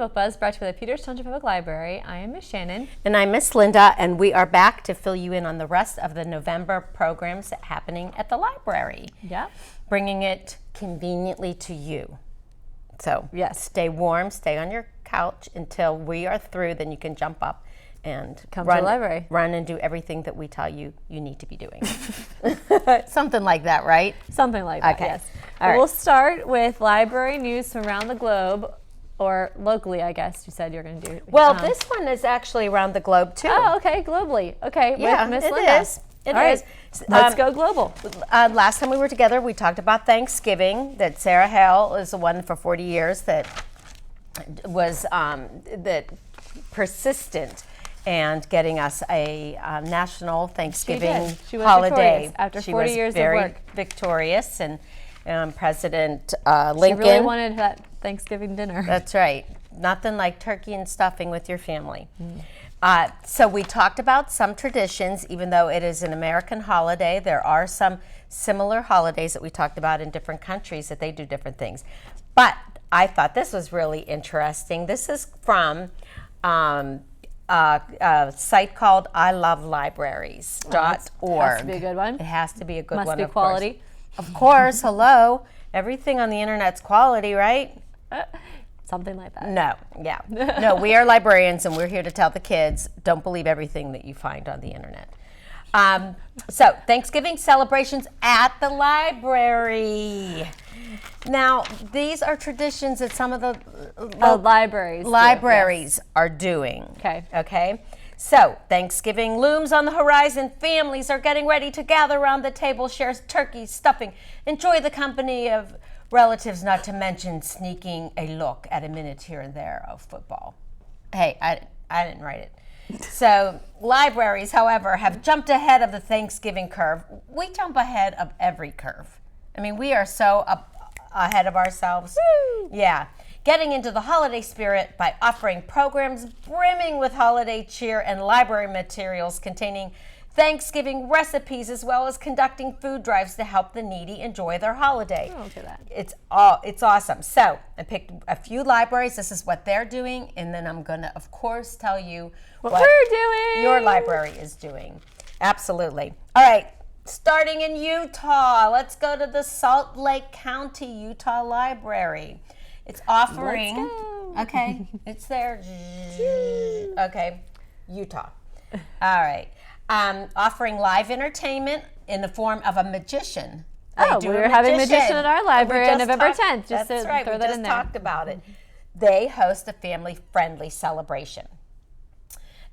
Book Buzz, brought to you by the Peters Township Public Library. I am Miss Shannon. And I'm Miss Linda, and we are back to fill you in on the rest of the November programs happening at the library. Yep. Bringing it conveniently to you. So yes, stay warm, stay on your couch until we are through, then you can jump up and come to the library. Run and do everything that we tell you you need to be doing. Something like that, right? Something like that, okay. Yes. All right. We'll start with library news from around the globe, or locally, I guess you said you're going to do. Well, this one is actually around the globe, too. Oh, okay, globally. Okay, yeah, with Miss it Linda. is. It All is. Right. Let's go global. Last time we were together, we talked about Thanksgiving, that Sarah Hale is the one for 40 years that was that persistent and getting us a national Thanksgiving she was holiday. After she 40 was years very of work. Victorious, and President Lincoln. She really wanted that Thanksgiving dinner. That's right. Nothing like turkey and stuffing with your family. So we talked about some traditions. Even though it is an American holiday, there are some similar holidays that we talked about in different countries that they do different things. But I thought this was really interesting. This is from a site called ilovelibraries.org. Has to be a good one. It has to be a good one. Must be quality. Of course, hello. Everything on the internet's quality, right? Something like that. No, yeah. No, we are librarians, and we're here to tell the kids, don't believe everything that you find on the internet. So, Thanksgiving celebrations at the library. Now, these are traditions that some of the libraries are doing. Okay. So, Thanksgiving looms on the horizon. Families are getting ready to gather around the table, share turkey, stuffing, enjoy the company of relatives, not to mention sneaking a look at a minute here and there of football. Hey, I didn't write it. So libraries, however, have jumped ahead of the Thanksgiving curve. We jump ahead of every curve. I mean, we are so ahead of ourselves. Woo! Yeah. Getting into the holiday spirit by offering programs brimming with holiday cheer and library materials containing Thanksgiving recipes, as well as conducting food drives to help the needy enjoy their holiday. Oh, look at that. It's awesome. So I picked a few libraries. This is what they're doing, and then I'm going to, of course, tell you what we're doing. Your library is doing. Absolutely. All right. Starting in Utah, let's go to the Salt Lake County, Utah Library. It's offering. Let's go. Okay, it's there. Okay, Utah. All right. Offering live entertainment in the form of a magician. We're having a magician at our library on November 10th. That's right. Throw we that just in there. talked about it. They host a family-friendly celebration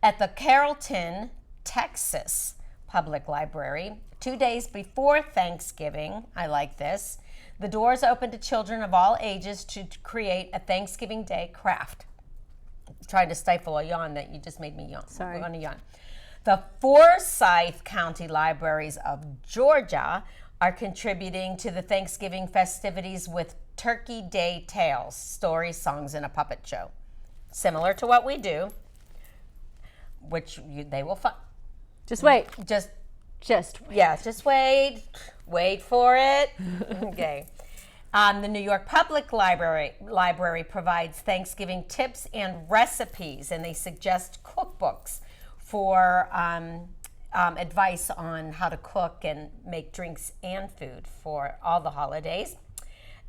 at the Carrollton, Texas Public Library 2 days before Thanksgiving. I like this. The doors open to children of all ages to create a Thanksgiving Day craft. I'm trying to stifle a yawn that you just made me yawn. Sorry. We're going to yawn. The Forsyth County Libraries of Georgia are contributing to the Thanksgiving festivities with Turkey Day tales, stories, songs, and a puppet show. Similar to what we do, which they will find. Just wait. Just wait. Yeah, just wait. Wait for it. Okay. The New York Public Library provides Thanksgiving tips and recipes, and they suggest cookbooks for advice on how to cook and make drinks and food for all the holidays.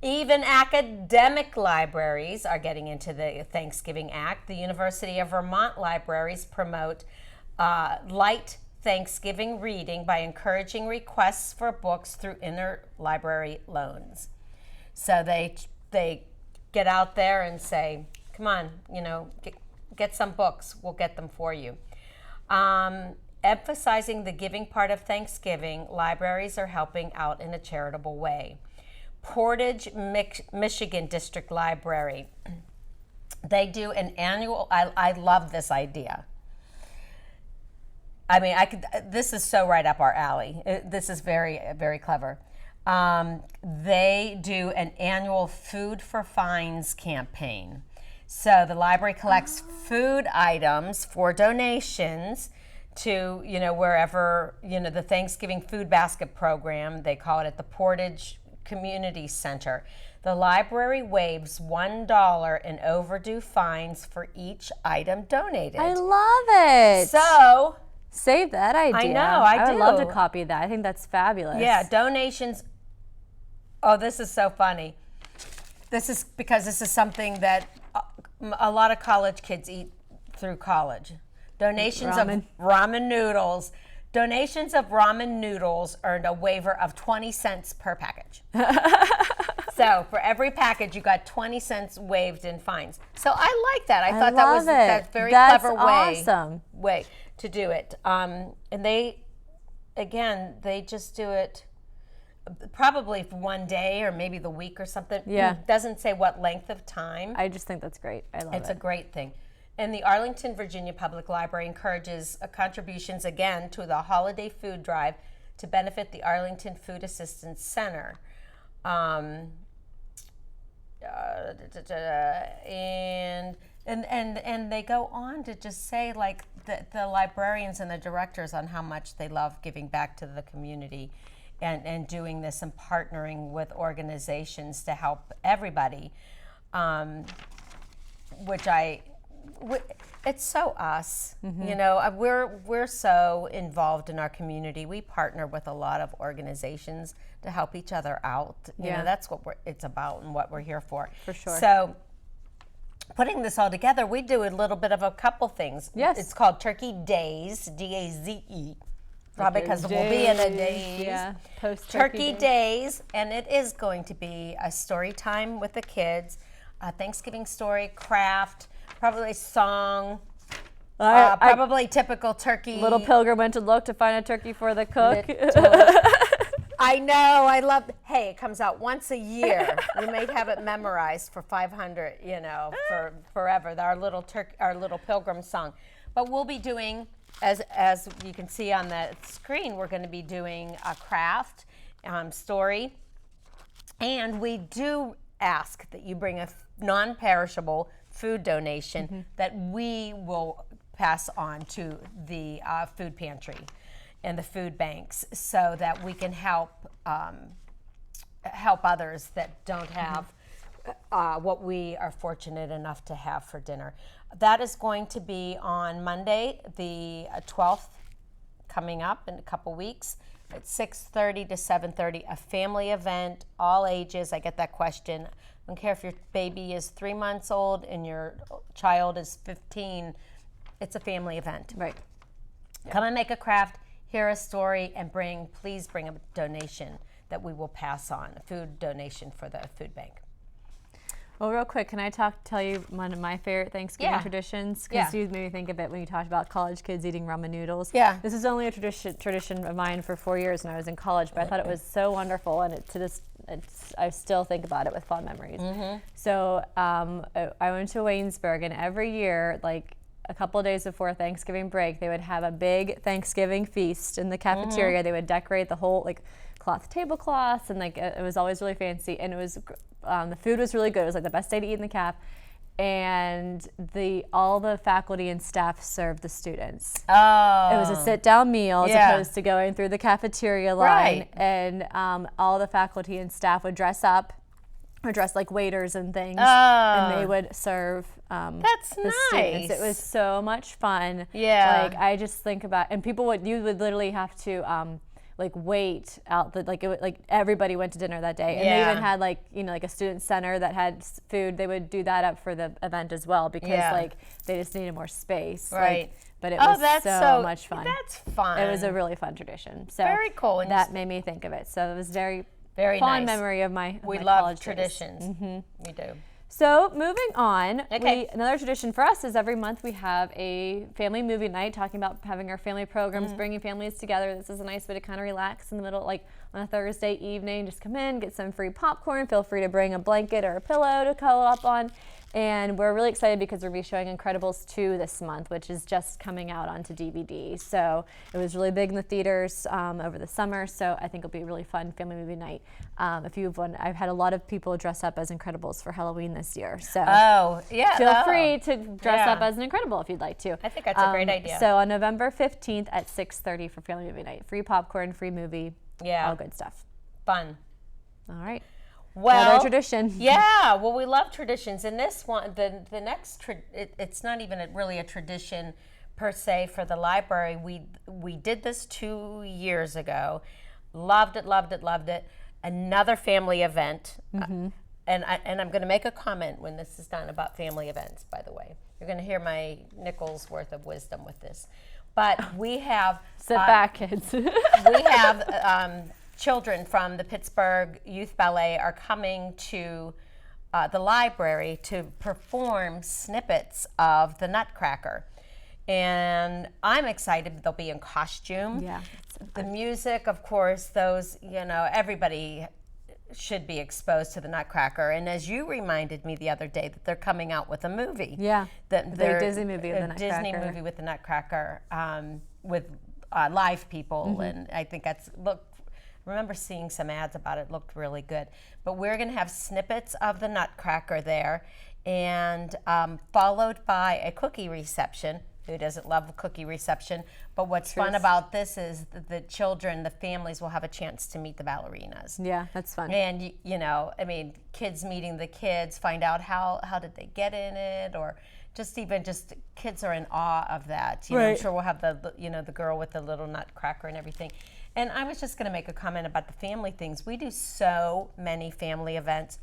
Even academic libraries are getting into the Thanksgiving act. The University of Vermont libraries promote light Thanksgiving reading by encouraging requests for books through interlibrary loans. So they get out there and say, come on, get some books. We'll get them for you. Emphasizing the giving part of Thanksgiving, libraries are helping out in a charitable way. Portage, Michigan District Library. They do an annual, I love this idea. I mean, this is so right up our alley. This is very, very clever. They do an annual Food for Fines campaign. So the library collects food items for donations to, wherever, the Thanksgiving Food Basket Program, they call it at the Portage Community Center. The library waives $1 in overdue fines for each item donated. I love it. So, save that idea. I know, I would love do. to copy that. I think that's fabulous. yeah, donations. Oh, this is so funny. This is because this is something that a lot of college kids eat through college. Donations of ramen noodles. Donations of ramen noodles earned a waiver of 20 cents per package. So for every package, you got 20 cents waived in fines. So I like that. I thought that was a very clever way to do it. And they just do it probably for one day or maybe the week or something. Yeah. It doesn't say what length of time. I just think that's great. I love it. It's a great thing. And the Arlington, Virginia Public Library encourages contributions again to the holiday food drive to benefit the Arlington Food Assistance Center. And they go on to just say like the librarians and the directors on how much they love giving back to the community and doing this and partnering with organizations to help everybody, it's so us. You know, we're so involved in our community. We partner with a lot of organizations to help each other out. You know, that's what it's about and what we're here for. For sure. So putting this all together, we do a little bit of a couple things. Yes. It's called Turkey Days, D-A-Z-E. Probably because we'll be in a days. Yeah, Turkey Days, and it is going to be a story time with the kids, a Thanksgiving story, craft, probably song, probably typical turkey. Little Pilgrim went to look to find a turkey for the cook. I know, I love, hey, it comes out once a year. We may have it memorized for 500, you know, for forever, our little Pilgrim song. But we'll be doing, as you can see on the screen, we're going to be doing a craft story. And we do ask that you bring a non-perishable food donation that we will pass on to the food pantry and the food banks so that we can help others that don't have what we are fortunate enough to have for dinner. That is going to be on Monday, the 12th, coming up in a couple weeks at 6:30 to 7:30, a family event, all ages. I get that question. I don't care if your baby is 3 months old and your child is 15. It's a family event. Right. Come and make a craft, hear a story, and please bring a donation that we will pass on, a food donation for the food bank. Well, real quick, can I tell you one of my favorite Thanksgiving traditions? Because you made me think of it when you talked about college kids eating ramen noodles. Yeah. This is only a tradition of mine for 4 years when I was in college, but I thought it was so wonderful, and I still think about it with fond memories. So I went to Waynesburg, and every year, like a couple of days before Thanksgiving break, they would have a big Thanksgiving feast in the cafeteria. They would decorate the whole cloth tablecloths, and it was always really fancy, and it was the food was really good. It was like the best day to eat in the caf, and all the faculty and staff served the students. Oh, it was a sit-down meal as opposed to going through the cafeteria line, and all the faculty and staff would dress up or dress like waiters and things, and they would serve that's the nice. students. It was so much fun. Yeah, I just think about, and you would literally have to wait out everybody went to dinner that day, and they even had a student center that had food. They would do that up for the event as well because they just needed more space. Right. But it was so much fun. That's fun. It was a really fun tradition. So very cool. And that made me think of it. So it was very nice fond memory of my We my love college traditions. days. We do. So moving on, Okay. Another tradition for us is every month we have a family movie night, talking about having our family programs, bringing families together. This is a nice way to kind of relax in the middle, on a Thursday evening. Just come in, get some free popcorn. Feel free to bring a blanket or a pillow to cuddle up on. And we're really excited because we'll be showing Incredibles 2 this month, which is just coming out onto DVD. So it was really big in the theaters over the summer. So I think it'll be a really fun family movie night. I've had a lot of people dress up as Incredibles for Halloween this year. So feel free to dress up as an Incredible if you'd like to. I think that's a great idea. So on November 15th at 6:30 for family movie night. Free popcorn, free movie, all good stuff. Fun. All right. Well, another tradition. Yeah, well, we love traditions. And this one, the next, it's not even really a tradition per se for the library. We did this 2 years ago. Loved it, loved it, loved it. Another family event. And I'm going to make a comment when this is done about family events, by the way. You're going to hear my nickel's worth of wisdom with this. But we have... Sit back, kids. We have... children from the Pittsburgh Youth Ballet are coming to the library to perform snippets of the Nutcracker. And I'm excited. They'll be in costume. Yeah. The music, of course, those, everybody should be exposed to the Nutcracker. And as you reminded me the other day, that they're coming out with a movie. Yeah, the Disney movie of the Nutcracker. Disney movie with the Nutcracker with live people. And I think remember seeing some ads about it. Looked really good. But we're going to have snippets of the Nutcracker there, and followed by a cookie reception. Who doesn't love a cookie reception? But what's fun about this is the children, the families will have a chance to meet the ballerinas. Yeah, that's fun. And, kids meeting the kids, find out how did they get in it, or just kids are in awe of that. I'm sure we'll have the girl with the little Nutcracker and everything. And I was just going to make a comment about the family things. We do so many family events,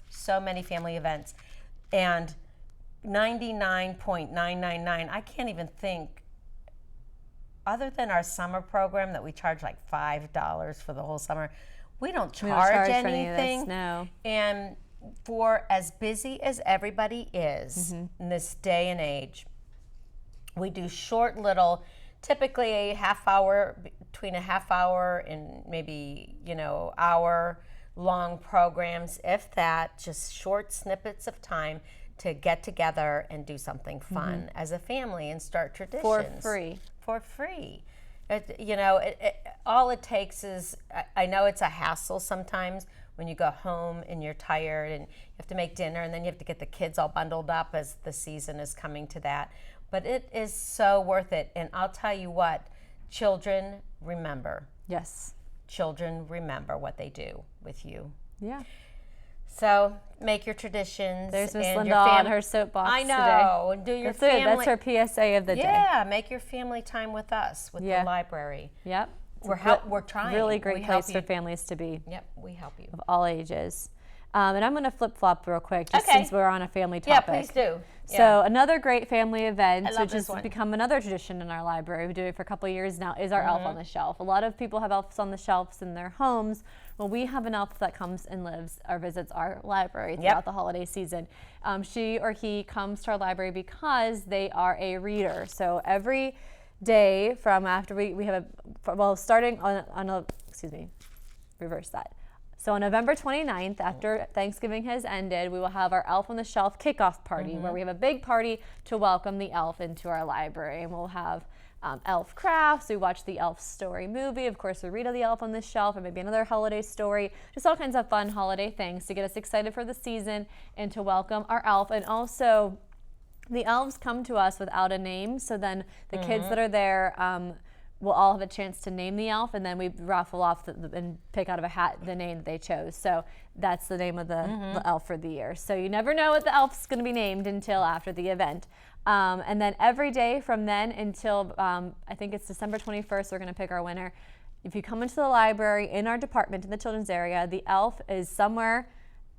and 99.999, I can't even think, other than our summer program that we charge like $5 for the whole summer, we don't charge anything. For any of this, no. And for as busy as everybody is in this day and age, we do short little, typically between a half hour and maybe, hour long programs, if that, just short snippets of time to get together and do something fun as a family and start traditions. For free. All it takes is, I know it's a hassle sometimes when you go home and you're tired and you have to make dinner, and then you have to get the kids all bundled up as the season is coming to that. But it is so worth it. And I'll tell you what, children remember. Yes. Children remember what they do with you. Yeah. So make your traditions. There's Miss Linda on her soapbox today. I know. And do your family. That's her PSA of the day. Yeah, make your family time with us, with the library. Yep. We're trying. Really great place for families to be. Yep, we help you. Of all ages. And I'm going to flip-flop real quick, just since we're on a family topic. Yeah, please do. So another great family event, which has one. become another tradition in our library, we do it for a couple of years now, is our Elf on the Shelf. A lot of people have elves on the shelves in their homes. Well, we have an elf that comes and lives or visits our library throughout the holiday season. She or he comes to our library because they are a reader. So every day from after we have starting reverse that. So on November 29th, after Thanksgiving has ended, we will have our Elf on the Shelf kickoff party, where we have a big party to welcome the elf into our library. And we'll have elf crafts. We watch the Elf Story movie. Of course, we read The Elf on the Shelf, or maybe another holiday story. Just all kinds of fun holiday things to get us excited for the season and to welcome our elf. And also, the elves come to us without a name. So then the kids that are there we'll all have a chance to name the elf, and then we raffle off and pick out of a hat the name that they chose. So that's the name of the elf for the year. So you never know what the elf's going to be named until after the event. And then every day from then until I think it's December 21st, we're going to pick our winner. If you come into the library in our department in the children's area, the elf is somewhere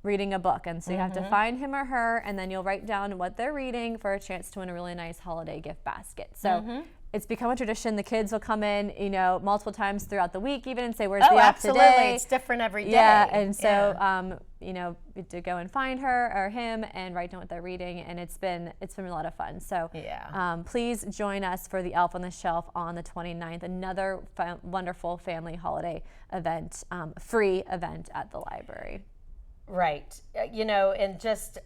reading a book, and so you have to find him or her, and then you'll write down what they're reading for a chance to win a really nice holiday gift basket. So it's become a tradition. The kids will come in, multiple times throughout the week, even, and say, "Where's the elf today?" Absolutely, it's different every day. Yeah, and so to go and find her or him and write down what they're reading, and it's been a lot of fun. So please join us for the Elf on the Shelf on the 29th, another wonderful family holiday event, free event at the library. Right. And just,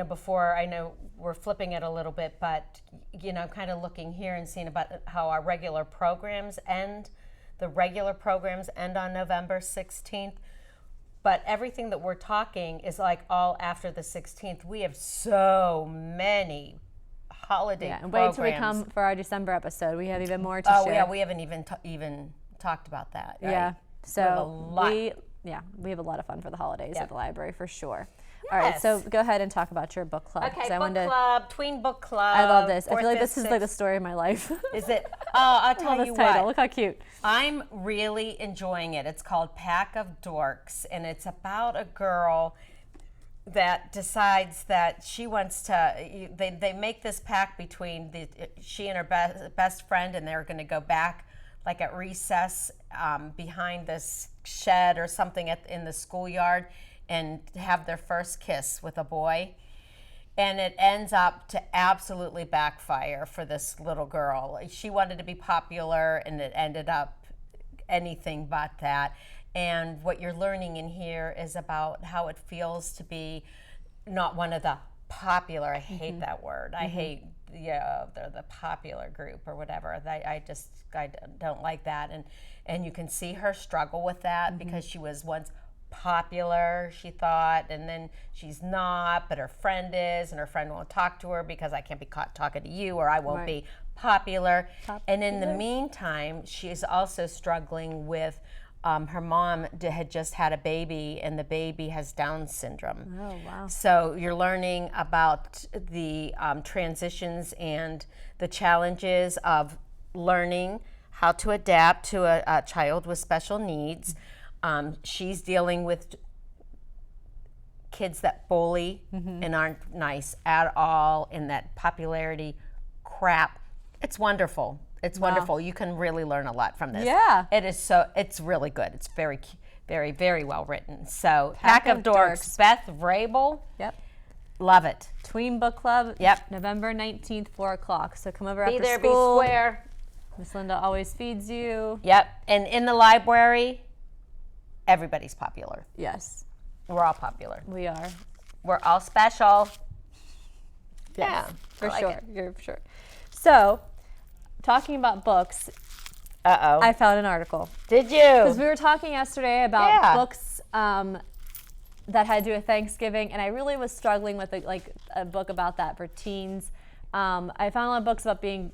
before, I know we're flipping it a little bit, but, kind of looking here and seeing about how our regular programs end. The regular programs end on November 16th. But everything that we're talking is like all after the 16th. We have so many holiday and programs. Wait till we come for our December episode. We have even more to share. Oh, yeah, we haven't even talked about that. Right? Yeah. So yeah, we have a lot of fun for the holidays Yep. at the library for sure. All right, so go ahead and talk about your book club. Okay, 'cause book club, tween book club. I love this. I feel like fourth, this is fifth, like the sixth. story of my life. Is it? Oh, I'll tell Love you this title. what. Look how cute. I'm really enjoying it. It's called Pack of Dorks, and it's about a girl that decides that she wants to. They make this pact between she and her best friend, and they're going to go back, like at recess, behind this shed or something in the schoolyard, and have their first kiss with a boy. And it ends up to absolutely backfire for this little girl. She wanted to be popular, and it ended up anything but that. And what you're learning in here is about how it feels to be not one of the popular. I hate that word. I hate they're the popular group or whatever. I don't like that. And you can see her struggle with that because she was once popular, she thought, and then she's not, but her friend is, and her friend won't talk to her because I can't be caught talking to you, or I won't be popular. And in the meantime, she is also struggling with her mom had just had a baby, and the baby has Down syndrome. Oh, wow. So you're learning about the transitions and the challenges of learning how to adapt to a child with special needs. She's dealing with kids that bully and aren't nice at all, and that popularity crap. It's wonderful. It's wonderful. You can really learn a lot from this. Yeah. It's really good. It's very, very, very well written. So, Pack of Dorks, Beth Rabel. Yep. Love it. Tween Book Club. Yep. November 19th, 4 o'clock. So come over Be after there, school. be square. Miss Linda always feeds you. Yep. And in the library, everybody's popular. Yes. We're all popular. We are. We're all special. Yes, Yeah. for I like sure. it. You're for sure. So, talking about books, Uh-oh. I found an article. Did Because you? we were talking yesterday about books that had to do with Thanksgiving, and I really was struggling with a book about that for teens. I found a lot of books about being,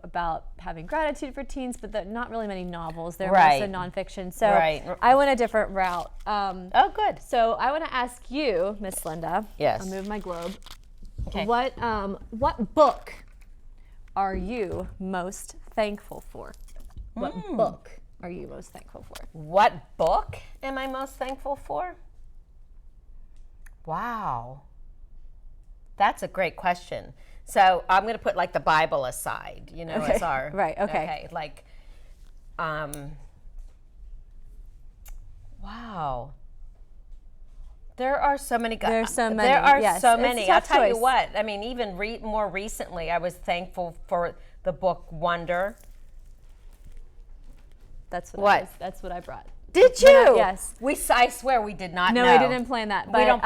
about having gratitude for teens, but not really many novels. They're mostly nonfiction. So I went a different route. Oh, good. So I want to ask you, Miss Linda. Yes. I'll move my globe. Okay. What book are you most thankful for? What book are you most thankful for? What book am I most thankful for? Wow. That's a great question. So I'm going to put like the Bible aside, as our. Right, okay. Okay, like, wow. There are so many. There's so many. There are yes. so It's a many. I'll tough tell you choice. what. I mean, even more recently, I was thankful for the book Wonder. That's What? That's what I brought. Did you? Yes. I swear we did not know. No, I didn't plan that. But We don't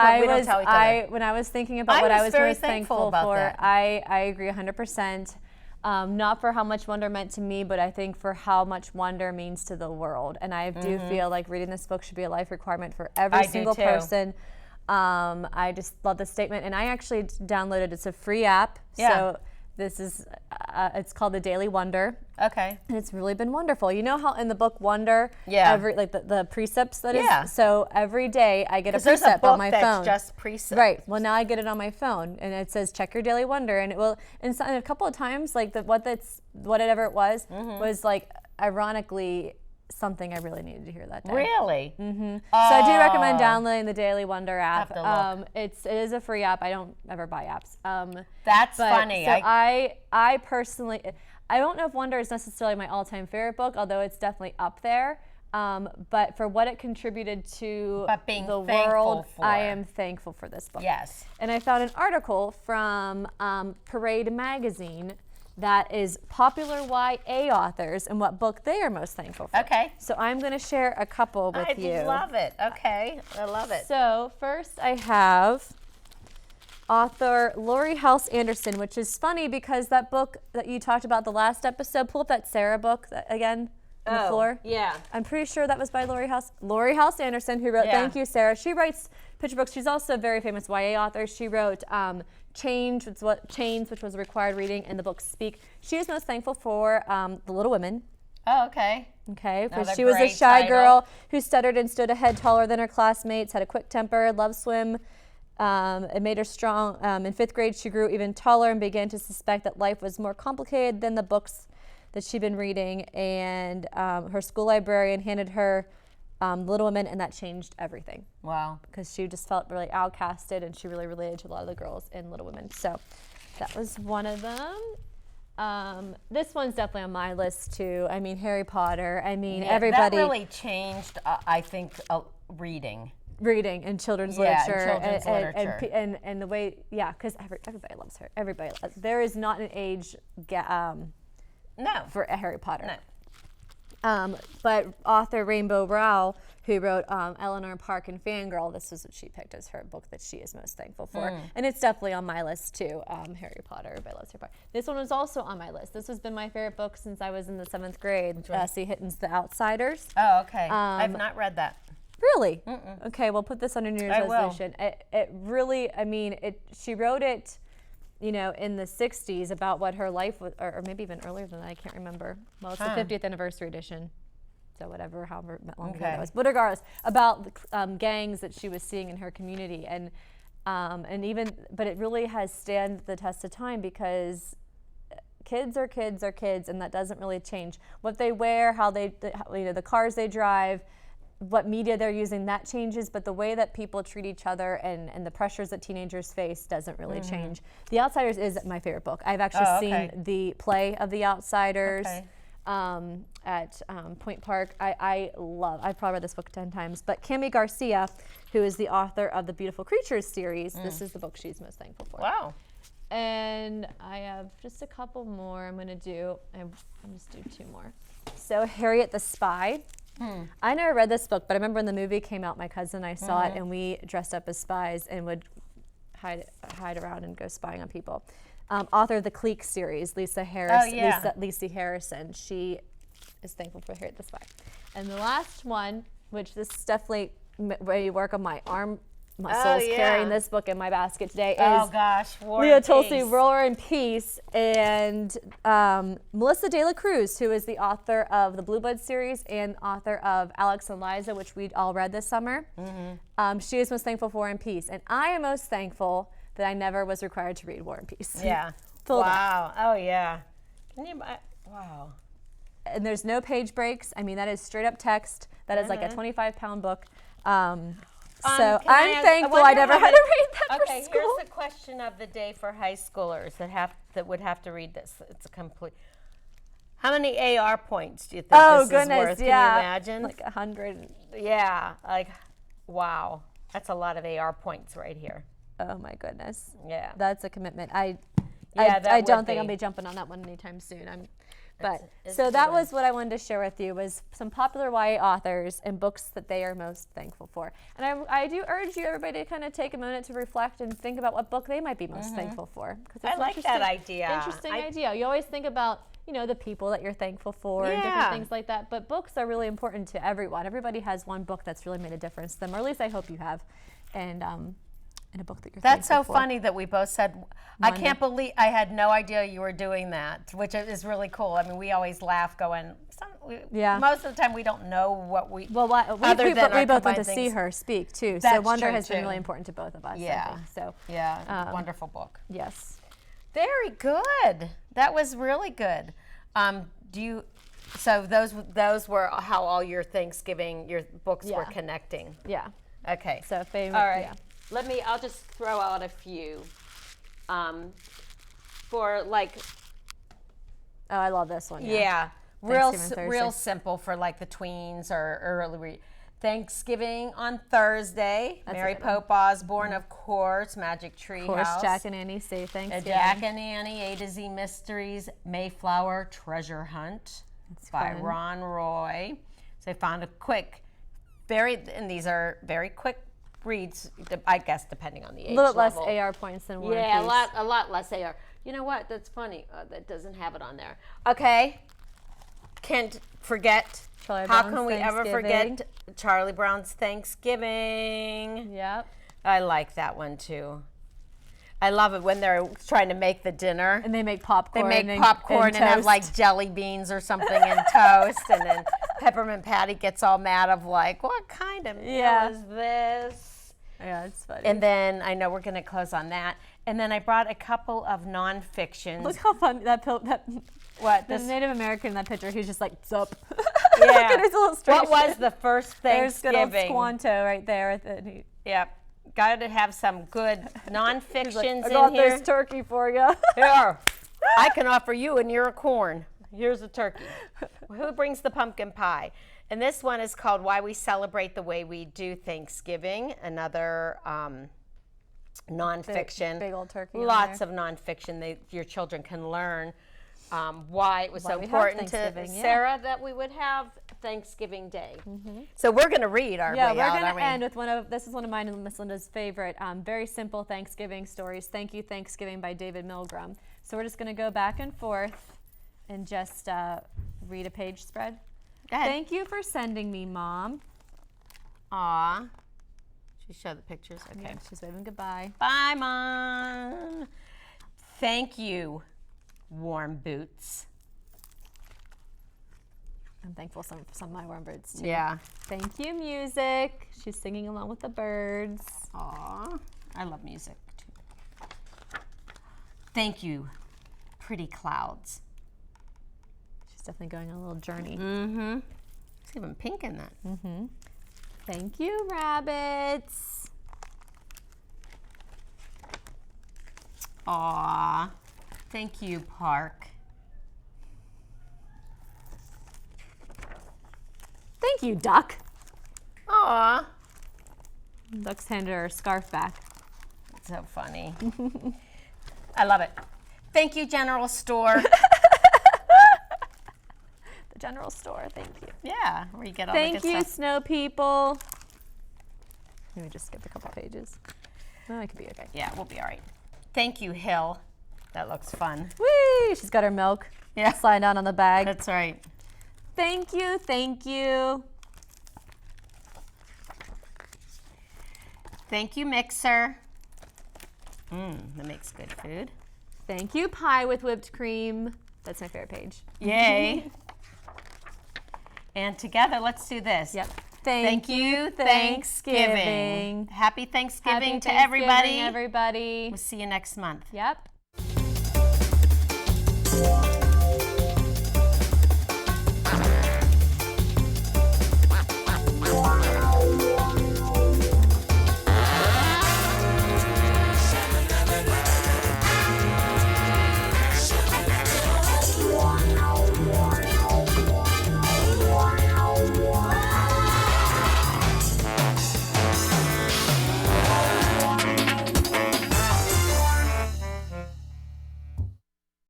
tell each other. When I was thinking about what I I was was very most thankful thankful about for, that. I agree 100%. Not for how much wonder meant to me, but I think for how much wonder means to the world. And I do feel like reading this book should be a life requirement for every single person. I just love the statement, and I actually downloaded. It's a free app. Yeah. So this is it's called the Daily Wonder. Okay. And it's really been wonderful. You know how in the book Wonder, Yeah. the precepts that is. Yeah. So every day I get a There's a precept book on my that's phone. just precepts. Right. Well, now I get it on my phone, and it says check your Daily Wonder, and it will. And a couple of times, like whatever it was like ironically something I really needed to hear that day. Really? So I do recommend downloading the Daily Wonder app. Have to look. It is a free app. I don't ever buy apps. That's But, funny. So I personally, I don't know if Wonder is necessarily my all-time favorite book, although it's definitely up there. But for what it contributed to But being the thankful world, for. I am thankful for this book. Yes. And I found an article from Parade Magazine that is popular YA authors and what book they are most thankful for. Okay. So I'm going to share a couple with you. I love it. Okay. I love it. So first I have author Lori House Anderson, which is funny because that book that you talked about the last episode, pull up that Sarah book again on the floor. Yeah. I'm pretty sure that was by Lori House Anderson, who wrote Thank You, Sarah. She writes picture books. She's also a very famous YA author. She wrote Chains, which was a required reading, and the book Speak. She is most thankful for The Little Women. Oh, okay. Okay, because Another she was a great shy title. girl who stuttered and stood a head taller than her classmates, had a quick temper, loved swim. It made her strong. In 5th grade, she grew even taller and began to suspect that life was more complicated than the books that she'd been reading. And her school librarian handed her Little Women, and that changed everything. Wow. Because she just felt really outcasted, and she really related to a lot of the girls in Little Women. So that was one of them. This one's definitely on my list too. I mean, Harry Potter. I mean, everybody. That really changed, I think, reading. Reading and children's Yeah, literature. children's literature. And the way, because everybody loves her. Everybody loves. There is not an age No. for Harry Potter. No. But author Rainbow Rowell, who wrote Eleanor Park and Fangirl, this is what she picked as her book that she is most thankful for. And it's definitely on my list too, Harry Potter. Everybody loves Harry Potter. This one was also on my list. This has been my favorite book since I was in the 7th grade, C. Hitton's The Outsiders. Oh, okay. I've not read that. Really? Okay, we'll put this on a New Year's resolution. It really, she wrote it, in the 60s about what her life was, or maybe even earlier than that, I can't remember. Well, it's the 50th anniversary edition. So however long ago that was. But regardless, about the gangs that she was seeing in her community. But it really has stand the test of time because kids are kids are kids, and that doesn't really change. What they wear, the cars they drive, what media they're using, that changes, but the way that people treat each other and the pressures that teenagers face doesn't really change. The Outsiders is my favorite book. I've actually seen the play of The Outsiders at Point Park. I've probably read this book 10 times, but Cami Garcia, who is the author of the Beautiful Creatures series, this is the book she's most thankful for. Wow. And I have just a couple more I'm going to do. I'll just do 2 more. So Harriet the Spy. I never read this book, but I remember when the movie came out, my cousin and I saw it, and we dressed up as spies and would hide around and go spying on people. Author of the Clique series, Lisa Harrison. She is thankful for Harriet the Spy. And the last one, which this is definitely where you work on my arm muscles, carrying this book in my basket today, is Leo Tulsi, War and Peace, and Melissa De La Cruz, who is the author of the Blue Blood series and author of Alex and Liza, which we all read this summer. She is most thankful for War and Peace, and I am most thankful that I never was required to read War and Peace. Yeah. Wow. Oh, yeah. Wow. And there's no page breaks. I mean, that is straight up text. That is like a 25-pound book. So I'm thankful I never had to read that for school. Here's the question of the day for high schoolers that would have to read this. It's a complete. How many AR points do you think this is worth? Can you imagine? Like 100. Yeah, wow. That's a lot of AR points right here. Oh my goodness. Yeah. That's a commitment. I don't think I'll be jumping on that one anytime soon. So that was what I wanted to share with you, was some popular YA authors and books that they are most thankful for. And I do urge you, everybody, to kind of take a minute to reflect and think about what book they might be most thankful for. I like that idea. Interesting idea. You always think about, the people that you're thankful for and different things like that. But books are really important to everyone. Everybody has one book that's really made a difference to them, or at least I hope you have. And a book that you're That's so thankful for. funny that we both said, I can't believe, I had no idea you were doing that, which is really cool. I mean, we always laugh going, most of the time we don't know what we, we both went to see her speak too. So Wonder has been really important to both of us. Yeah. I think. So wonderful book. Yes. Very good. That was really good. So those were how all your Thanksgiving, your books were connecting. Yeah. Okay. So favorite. All right. I'll just throw out a few. For like. Oh, I love this one. Yeah. Real simple for like the tweens or early. Thanksgiving on Thursday. That's Mary Pope Osborne, of course. Magic Tree House. Of course, Jack and Annie say Thanksgiving. Jack and Annie, A to Z Mysteries, Mayflower Treasure Hunt by Ron Roy. So I found and these are very quick reads, I guess, depending on the age level. A little level. less AR points than War and Peace. A lot less AR. You know what? That's funny. That doesn't have it on there. Okay. Can't forget. How can we ever forget Charlie Brown's Thanksgiving? Yep. I like that one too. I love it when they're trying to make the dinner. And they make popcorn. They make popcorn and have toast. like jelly beans or something and toast. And then Peppermint Patty gets all mad of like, what kind of meal is this? Yeah, it's funny. And then I know we're going to close on that. And then I brought a couple of nonfictions. Look how funny that What? the This Native American in that picture, he's just like, sup. Yeah. Look at his illustration. What was the first There's good old Thanksgiving? Squanto right there. Yep. Got to have some good nonfictions I in got here. this turkey for you. Here, I can offer you an ear of corn. Here's a turkey. Who brings the pumpkin pie? And this one is called Why We Celebrate the Way We Do Thanksgiving. Another nonfiction. Big old turkey. on Lots there. of nonfiction your children can learn. Why it was so we have important to Thanksgiving, yeah. Sarah that we would have Thanksgiving Day. So we're going to read our Yeah, way we're out, going aren't to we? end with this is one of mine and Miss Linda's favorite, very simple Thanksgiving stories. Thank You, Thanksgiving by David Milgram. So we're just going to go back and forth and just read a page spread. Go ahead. Thank you for sending me, Mom. Aw. Should we show the pictures? Okay. Yeah, she's waving goodbye. Bye, Mom. Thank you, warm boots. I'm thankful for some of my warm birds too. Yeah. Thank you, music. She's singing along with the birds. Aw. I love music too. Thank you, pretty clouds. She's definitely going on a little journey. Mm-hmm. There's even pink in that. Mm-hmm. Thank you, rabbits. Aw. Thank you, Park. Thank you, duck. Aw. Duck's handed her scarf back. So funny. I love it. Thank you, General Store. The general store, thank you. Yeah, where you get all the Thank good you, stuff. snow people. Let me just skip a couple pages. Oh, I could be okay. Yeah, we'll be all right. Thank you, Hill. That looks fun. Whee! She's got her milk. Yeah. Sliding down on the bag. That's right. Thank you, thank you. Thank you, Mixer. That makes good food. Thank you, pie with whipped cream. That's my favorite page. Yay. And together, let's do this. Yep. Thank you, Thanksgiving. Happy Thanksgiving to everybody. Everybody. We'll see you next month. Yep.